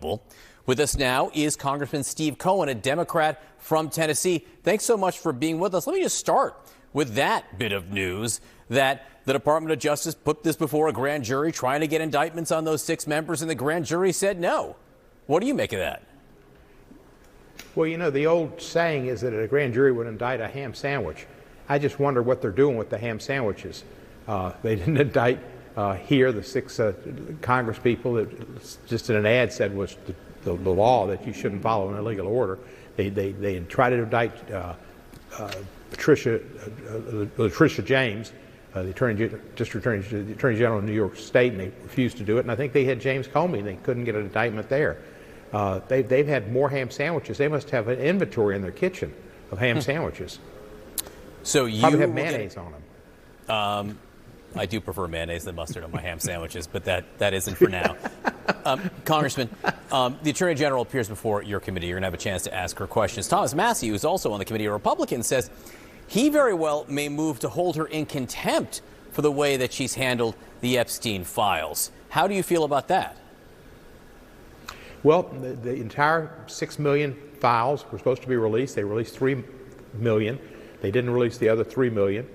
trouble. With us now is Congressman Steve Cohen, a Democrat from Tennessee. Thanks so much for being with us. Let me just start with that bit of news that the Department of Justice put this before a grand jury trying to get indictments on those 6 members, and the grand jury said no. What do you make of that? Well, you know, the old saying is that a grand jury would indict a ham sandwich. I just wonder what they're doing with the ham sandwiches. They didn't indict here the 6 Congress people that just in an ad said was the law that you shouldn't follow an illegal order. They tried to indict Patricia James, the Attorney General of New York State, and they refused to do it. And I think they had James Comey, and they couldn't get an indictment there. They've had more ham sandwiches. They must have an inventory in their kitchen of ham sandwiches. So you probably have mayonnaise on them. I do prefer mayonnaise than mustard on my ham sandwiches, but that isn't for now. Congressman, the Attorney General appears before your committee. You're going to have a chance to ask her questions. Thomas Massie, who's also on the committee, a Republican, says he very well may move to hold her in contempt for the way that she's handled the Epstein files. How do you feel about that? Well, the entire 6 million files were supposed to be released. They released 3 million. They didn't release the other 3 million.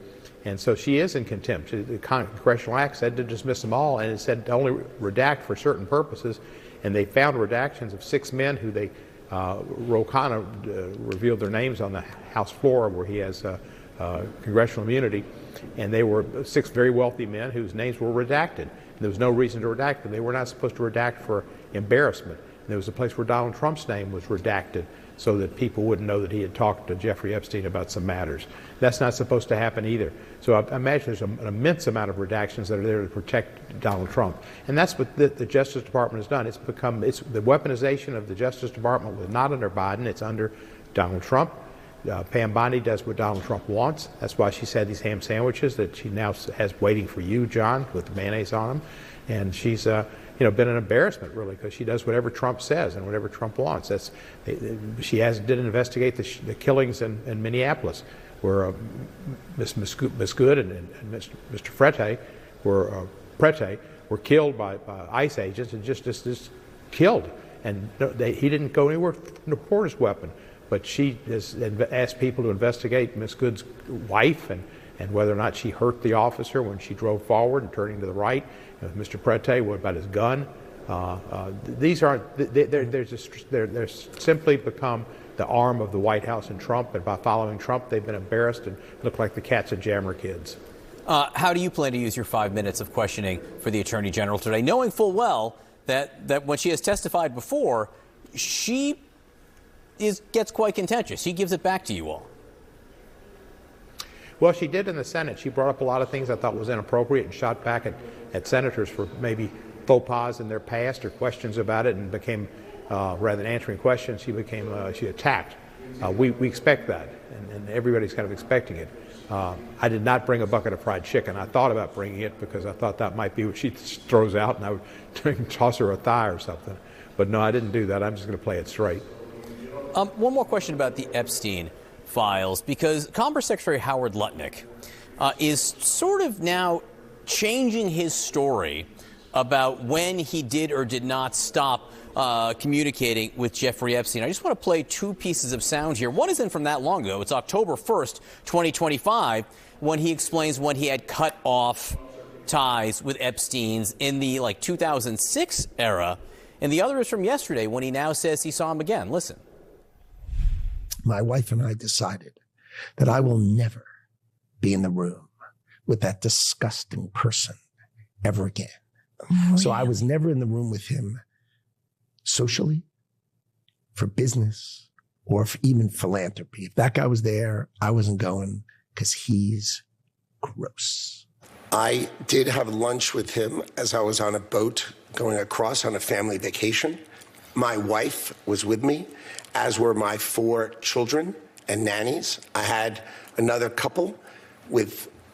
And so she is in contempt. The Congressional Act said to dismiss them all, and it said to only redact for certain purposes. And they found redactions of 6 men who they, Ro Khanna revealed their names on the House floor where he has congressional immunity. And they were 6 very wealthy men whose names were redacted. And there was no reason to redact them. They were not supposed to redact for embarrassment. And there was a place where Donald Trump's name was redacted so that people wouldn't know that he had talked to Jeffrey Epstein about some matters. That's not supposed to happen either. So I imagine there's an immense amount of redactions that are there to protect Donald Trump. And that's what the Justice Department has done. It's the weaponization of the Justice Department was not under Biden, it's under Donald Trump. Pam Bondi does what Donald Trump wants. That's why she's had these ham sandwiches that she now has waiting for you, John, with mayonnaise on them. And she's been an embarrassment, really, because she does whatever Trump says and whatever Trump wants. She didn't investigate the killings in Minneapolis, where Miss Good and Mr. Prete were killed by ICE agents and just killed. And he didn't go anywhere to report his weapon. But she has asked people to investigate Miss Good's wife and whether or not she hurt the officer when she drove forward and turning to the right. Mr. Prete, what about his gun? These aren't, they're simply become the arm of the White House and Trump, and by following Trump, they've been embarrassed and look like the cats and jammer kids. How do you plan to use your 5 minutes of questioning for the Attorney General today, knowing full well that when she has testified before, she gets quite contentious? She gives it back to you all. Well, she did in the Senate. She brought up a lot of things I thought was inappropriate and shot back at senators for maybe faux pas in their past or questions about it, and became, rather than answering questions, she attacked. We expect that, and everybody's kind of expecting it. I did not bring a bucket of fried chicken. I thought about bringing it because I thought that might be what she throws out, and I would toss her a thigh or something. But no, I didn't do that. I'm just going to play it straight. One more question about the Epstein files, because Commerce Secretary Howard Lutnick is sort of now changing his story about when he did or did not stop communicating with Jeffrey Epstein. I just want to play 2 pieces of sound here. One isn't from that long ago. It's October 1st, 2025, when he explains when he had cut off ties with Epstein's in the 2006 era. And the other is from yesterday, when he now says he saw him again. Listen. My wife and I decided that I will never be in the room with that disgusting person ever again. Oh, so I was never in the room with him socially, for business, or for even philanthropy. If that guy was there, I wasn't going because he's gross. I did have lunch with him as I was on a boat going across on a family vacation. My wife was with me, as were my 4 children and nannies. I had another couple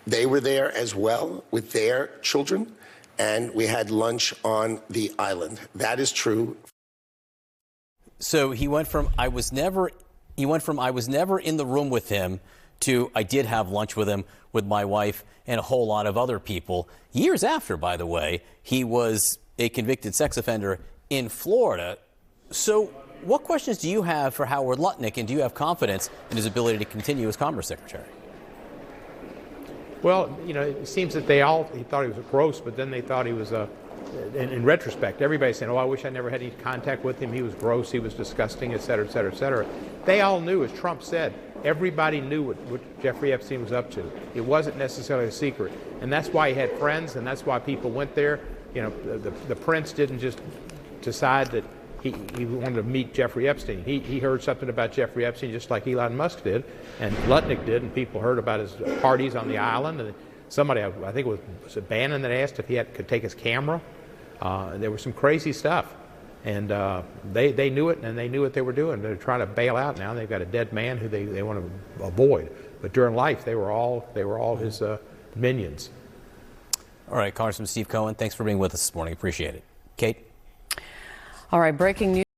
they were there as well with their children, and we had lunch on the island. That is true. So he went from I was never in the room with him to I did have lunch with him, with my wife and a whole lot of other people. Years after, by the way, he was a convicted sex offender in Florida. So what questions do you have for Howard Lutnick, and do you have confidence in his ability to continue as Commerce Secretary? Well, you know, it seems that he thought he was gross, but then they thought he was in retrospect, everybody's saying, oh, I wish I never had any contact with him. He was gross, he was disgusting, et cetera, et cetera, et cetera. They all knew, as Trump said, everybody knew what Jeffrey Epstein was up to. It wasn't necessarily a secret. And that's why he had friends, and that's why people went there. You know, the prince didn't just decide that he wanted to meet Jeffrey Epstein. He heard something about Jeffrey Epstein just like Elon Musk did, and Lutnick did, and people heard about his parties on the island. And somebody, I think it was Bannon, that asked if he could take his camera. There was some crazy stuff, and they knew it, and they knew what they were doing. They're trying to bail out now. They've got a dead man who they want to avoid. But during life, they were all his minions. All right, Congressman Steve Cohen, thanks for being with us this morning. Appreciate it. Kate? All right, breaking news.